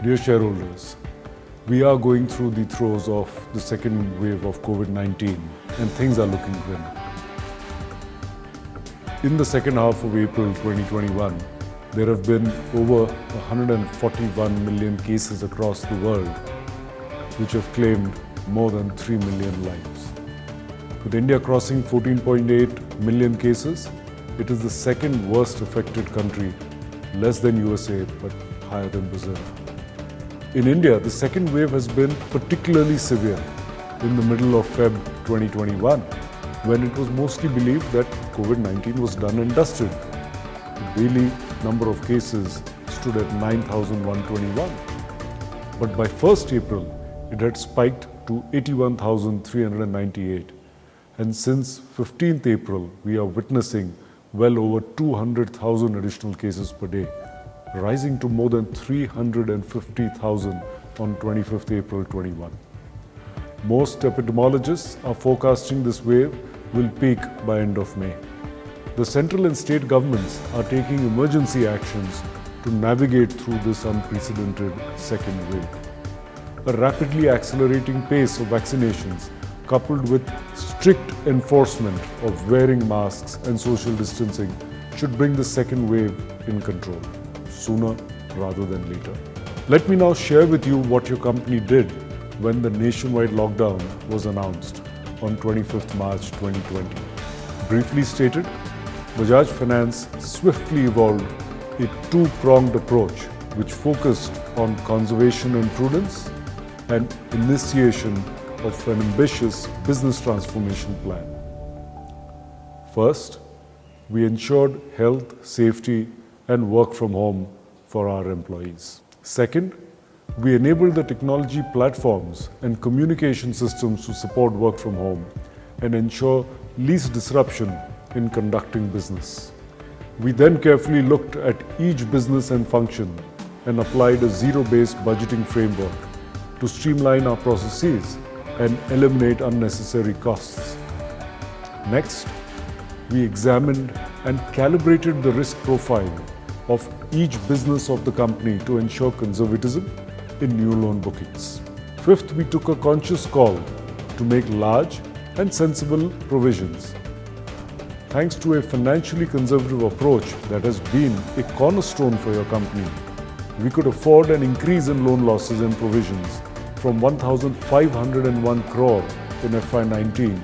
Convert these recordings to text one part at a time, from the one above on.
Dear shareholders, we are going through the throes of the second wave of COVID-19 and things are looking grim. In the second half of April 2021, there have been over 141 million cases across the world, which have claimed more than 3 million lives. With India crossing 14.8 million cases, it is the second worst affected country, less than USA, but higher than Brazil. In India, the second wave has been particularly severe in the middle of Feb 2021, when it was mostly believed that COVID-19 was done and dusted. The daily number of cases stood at 9,121. But by 1st April, it had spiked to 81,398. And since 15th April, we are witnessing well over 200,000 additional cases per day, rising to more than 350,000 on 25th April 21. Most epidemiologists are forecasting this wave will peak by end of May. The central and state governments are taking emergency actions to navigate through this unprecedented second wave. A rapidly accelerating pace of vaccinations, coupled with strict enforcement of wearing masks and social distancing, should bring the second wave in control, sooner rather than later. Let me now share with you what your company did when the nationwide lockdown was announced on 25th March 2020. Briefly stated, Bajaj Finance swiftly evolved a two-pronged approach which focused on conservation and prudence and initiation of an ambitious business transformation plan. First, we ensured health, safety, and work from home for our employees. Second, we enabled the technology platforms and communication systems to support work from home and ensure least disruption in conducting business. We then carefully looked at each business and function and applied a zero-based budgeting framework to streamline our processes and eliminate unnecessary costs. Next, we examined and calibrated the risk profile of each business of the company to ensure conservatism in new loan bookings. Fifth, we took a conscious call to make large and sensible provisions. Thanks to a financially conservative approach that has been a cornerstone for your company, we could afford an increase in loan losses and provisions from 1,501 crore in FY19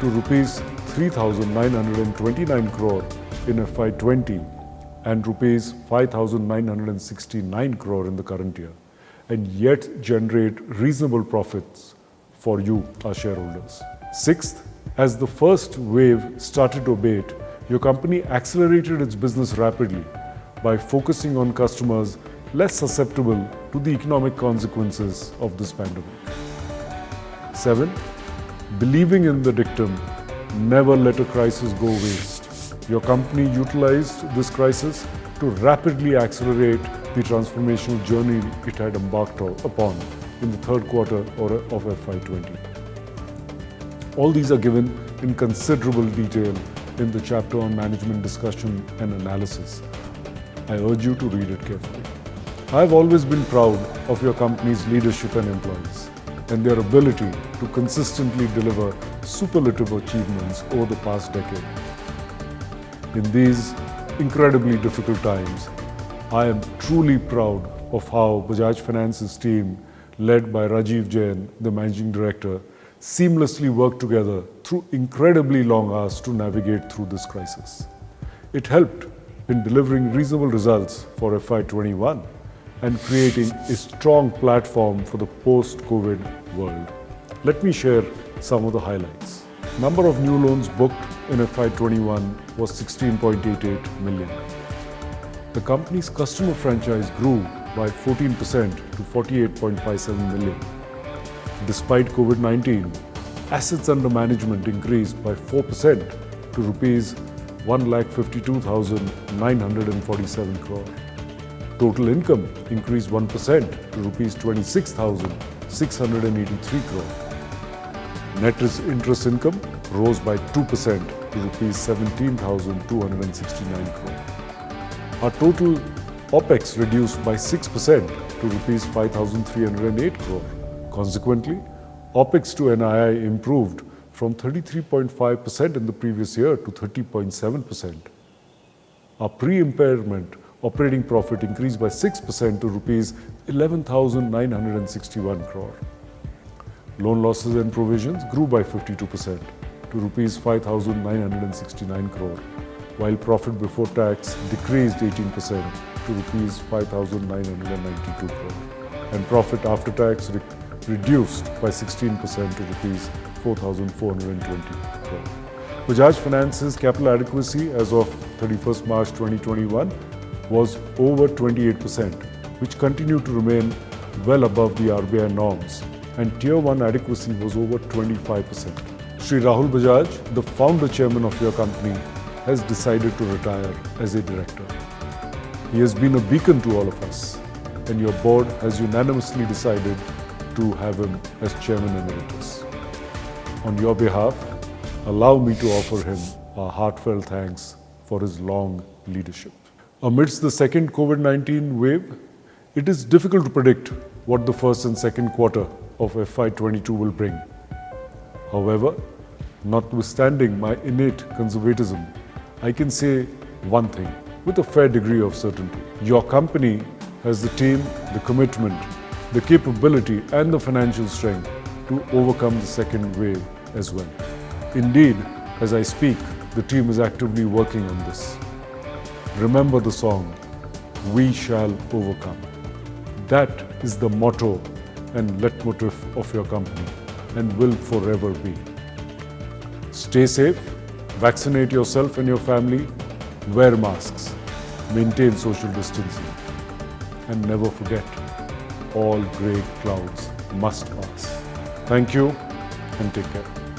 to rupees 3,929 crore in FY20 and rupees 5,969 crore in the current year, and yet generate reasonable profits for you, our shareholders. Sixth, as the first wave started to abate, your company accelerated its business rapidly by focusing on customers less susceptible to the economic consequences of this pandemic. 7. Believing in the dictum, never let a crisis go waste, your company utilized this crisis to rapidly accelerate the transformational journey it had embarked upon in the third quarter of FY20. All these are given in considerable detail in the chapter on management discussion and analysis. I urge you to read it carefully. I have always been proud of your company's leadership and employees and their ability to consistently deliver superlative achievements over the past decade. In these incredibly difficult times, I am truly proud of how Bajaj Finance's team, led by Rajiv Jain, the Managing Director, seamlessly worked together through incredibly long hours to navigate through this crisis. It helped in delivering reasonable results for FY21 and creating a strong platform for the post-COVID world. Let me share some of the highlights. Number of new loans booked in FY21 was 16.88 million. The company's customer franchise grew by 14% to 48.57 million. Despite COVID-19, assets under management increased by 4% to rupees 1,52,947 crore. Total income increased 1% to rupees 26,683 crore. Net interest income rose by 2% to rupees 17,269 crore. Our total OPEX reduced by 6% to rupees 5,308 crore. Consequently, OPEX to NII improved from 33.5% in the previous year to 30.7%. Our pre-impairment operating profit increased by 6% to rupees 11,961 crore. Loan losses and provisions grew by 52% to rupees 5,969 crore, while profit before tax decreased 18% to rupees 5,992 crore, and profit after tax reduced by 16% to rupees 4,420 crore. Bajaj Finance's capital adequacy as of 31st March 2021 was over 28%, which continued to remain well above the RBI norms, and Tier 1 adequacy was over 25%. Shri Rahul Bajaj, the founder chairman of your company, has decided to retire as a director. He has been a beacon to all of us, and your board has unanimously decided to have him as chairman emeritus. On your behalf, allow me to offer him our heartfelt thanks for his long leadership. Amidst the second COVID-19 wave, it is difficult to predict what the first and second quarter of FY22 will bring. However, notwithstanding my innate conservatism, I can say one thing with a fair degree of certainty. Your company has the team, the commitment, the capability and the financial strength to overcome the second wave as well. Indeed, as I speak, the team is actively working on this. Remember the song, "We Shall Overcome." That is the motto and leitmotif of your company and will forever be. Stay safe, vaccinate yourself and your family, wear masks, maintain social distancing, and never forget, all grey clouds must pass. Thank you and take care.